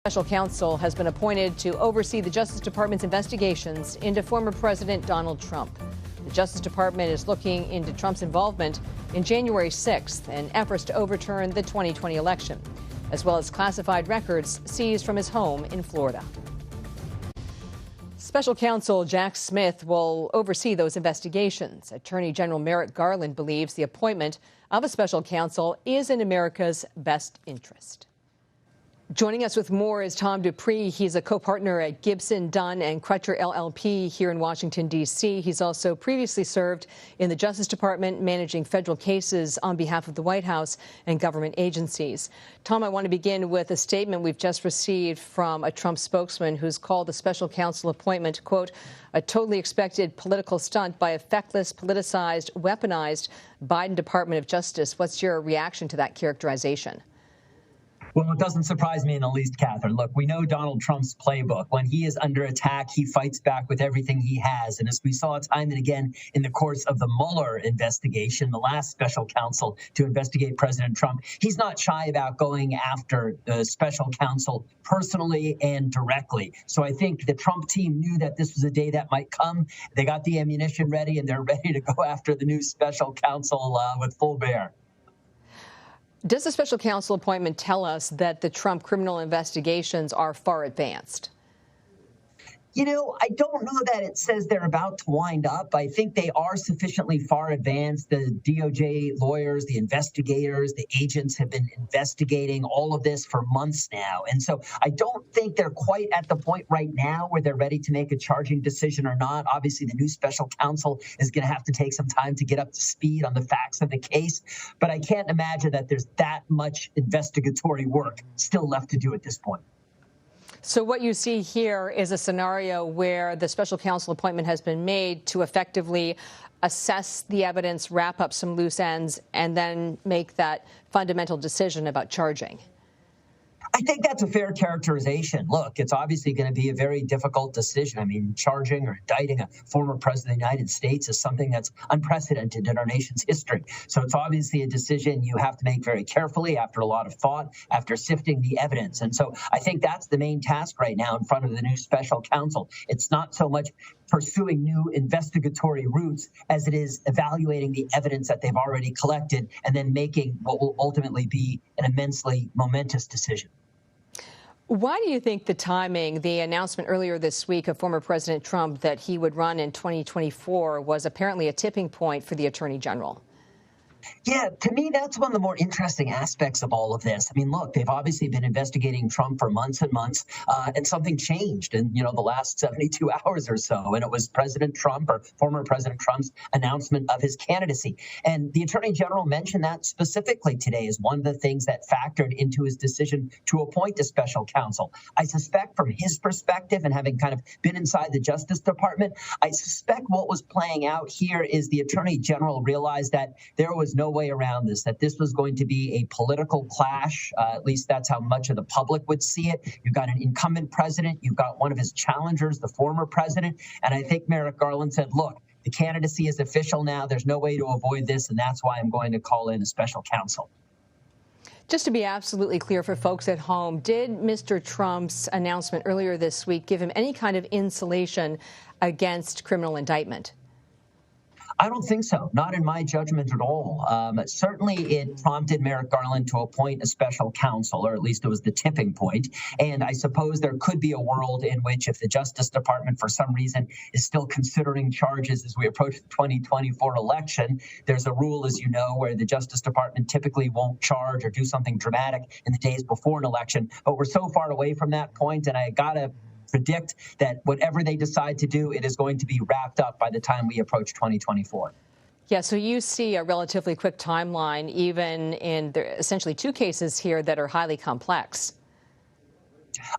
Special counsel has been appointed to oversee the Justice Department's investigations into former President Donald Trump. The Justice Department is looking into Trump's involvement in January 6th in efforts to overturn the 2020 election, as well as classified records seized from his home in Florida. Special counsel Jack Smith will oversee those investigations. Attorney General Merrick Garland believes the appointment of a special counsel is in America's best interest. Joining us with more is Tom Dupree. He's a co-partner at Gibson, Dunn and Crutcher LLP here in Washington, D.C. He's also previously served in the Justice Department, managing federal cases on behalf of the White House and government agencies. Tom, I want to begin with a statement we've just received from a Trump spokesman who's called the special counsel appointment, quote, a totally expected political stunt by a feckless, politicized, weaponized Biden Department of Justice. What's your reaction to that characterization? Well, it doesn't surprise me in the least, Catherine. Look, we know Donald Trump's playbook. When he is under attack, he fights back with everything he has. And as we saw time and again in the course of the Mueller investigation, the last special counsel to investigate President Trump, he's not shy about going after the special counsel personally and directly. So I think the Trump team knew that this was a day that might come. They got the ammunition ready, and they're ready to go after the new special counsel with full bear. Does the special counsel appointment tell us that the Trump criminal investigations are far advanced? You know, I don't know that it says they're about to wind up. I think they are sufficiently far advanced. The DOJ lawyers, the investigators, the agents have been investigating all of this for months now. And so I don't think they're quite at the point right now where they're ready to make a charging decision or not. Obviously, the new special counsel is going to have to take some time to get up to speed on the facts of the case. But I can't imagine that there's that much investigatory work still left to do at this point. So what you see here is a scenario where the special counsel appointment has been made to effectively assess the evidence, wrap up some loose ends, and then make that fundamental decision about charging. I think that's a fair characterization. Look, it's obviously going to be a very difficult decision. I mean, charging or indicting a former president of the United States is something that's unprecedented in our nation's history. So it's obviously a decision you have to make very carefully after a lot of thought, after sifting the evidence. And so I think that's the main task right now in front of the new special counsel. It's not so much pursuing new investigatory routes as it is evaluating the evidence that they've already collected and then making what will ultimately be an immensely momentous decision. Why do you think the timing, the announcement earlier this week of former President Trump that he would run in 2024 was apparently a tipping point for the Attorney General? Yeah, to me, that's one of the more interesting aspects of all of this. I mean, look, they've obviously been investigating Trump for months and months, and something changed in, the last 72 hours or so. And it was President Trump or former President Trump's announcement of his candidacy. And the Attorney General mentioned that specifically today as one of the things that factored into his decision to appoint a special counsel. I suspect from his perspective and having kind of been inside the Justice Department, I suspect what was playing out here is the Attorney General realized that there was no way around this, that this was going to be a political clash. At least that's how much of the public would see it. You've got an incumbent president. You've got one of his challengers, the former president. And I think Merrick Garland said, look, the candidacy is official now. There's no way to avoid this. And that's why I'm going to call in a special counsel. Just to be absolutely clear for folks at home, did Mr. Trump's announcement earlier this week give him any kind of insulation against criminal indictment? I don't think so. Not in my judgment at all. Certainly, it prompted Merrick Garland to appoint a special counsel, or at least it was the tipping point. And I suppose there could be a world in which if the Justice Department, for some reason, is still considering charges as we approach the 2024 election, there's a rule, as you know, where the Justice Department typically won't charge or do something dramatic in the days before an election. But we're so far away from that point, and I got to predict that whatever they decide to do, it is going to be wrapped up by the time we approach 2024. Yeah, so you see a relatively quick timeline, even in essentially two cases here that are highly complex.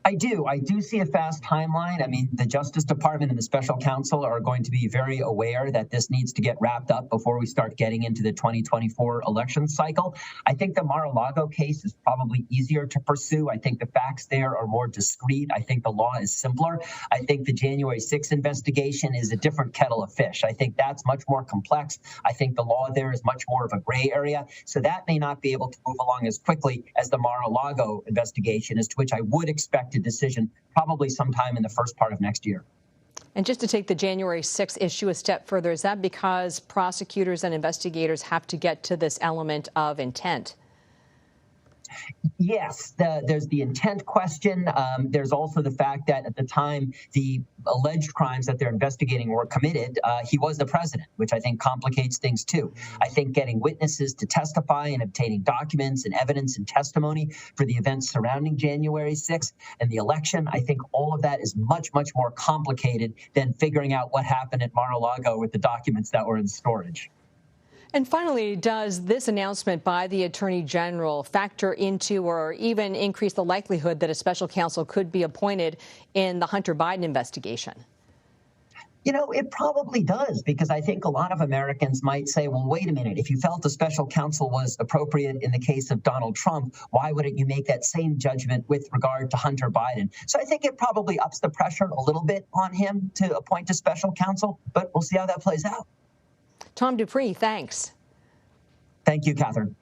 I do see a fast timeline. I mean, the Justice Department and the special counsel are going to be very aware that this needs to get wrapped up before we start getting into the 2024 election cycle. I think the Mar-a-Lago case is probably easier to pursue. I think the facts there are more discrete. I think the law is simpler. I think the January 6th investigation is a different kettle of fish. I think that's much more complex. I think the law there is much more of a gray area. So that may not be able to move along as quickly as the Mar-a-Lago investigation, as to which I would expect it a decision probably sometime in the first part of next year. And just to take the January 6th issue a step further, is that because prosecutors and investigators have to get to this element of intent? Yes, there's the intent question. There's also the fact that at the time the alleged crimes that they're investigating were committed, he was the president, which I think complicates things too. I think getting witnesses to testify and obtaining documents and evidence and testimony for the events surrounding January 6th and the election, I think all of that is much, much more complicated than figuring out what happened at Mar-a-Lago with the documents that were in storage. And finally, does this announcement by the Attorney General factor into or even increase the likelihood that a special counsel could be appointed in the Hunter Biden investigation? You know, it probably does, because I think a lot of Americans might say, well, wait a minute, if you felt a special counsel was appropriate in the case of Donald Trump, why wouldn't you make that same judgment with regard to Hunter Biden? So I think it probably ups the pressure a little bit on him to appoint a special counsel, but we'll see how that plays out. Tom Dupree, thanks. Thank you, Catherine.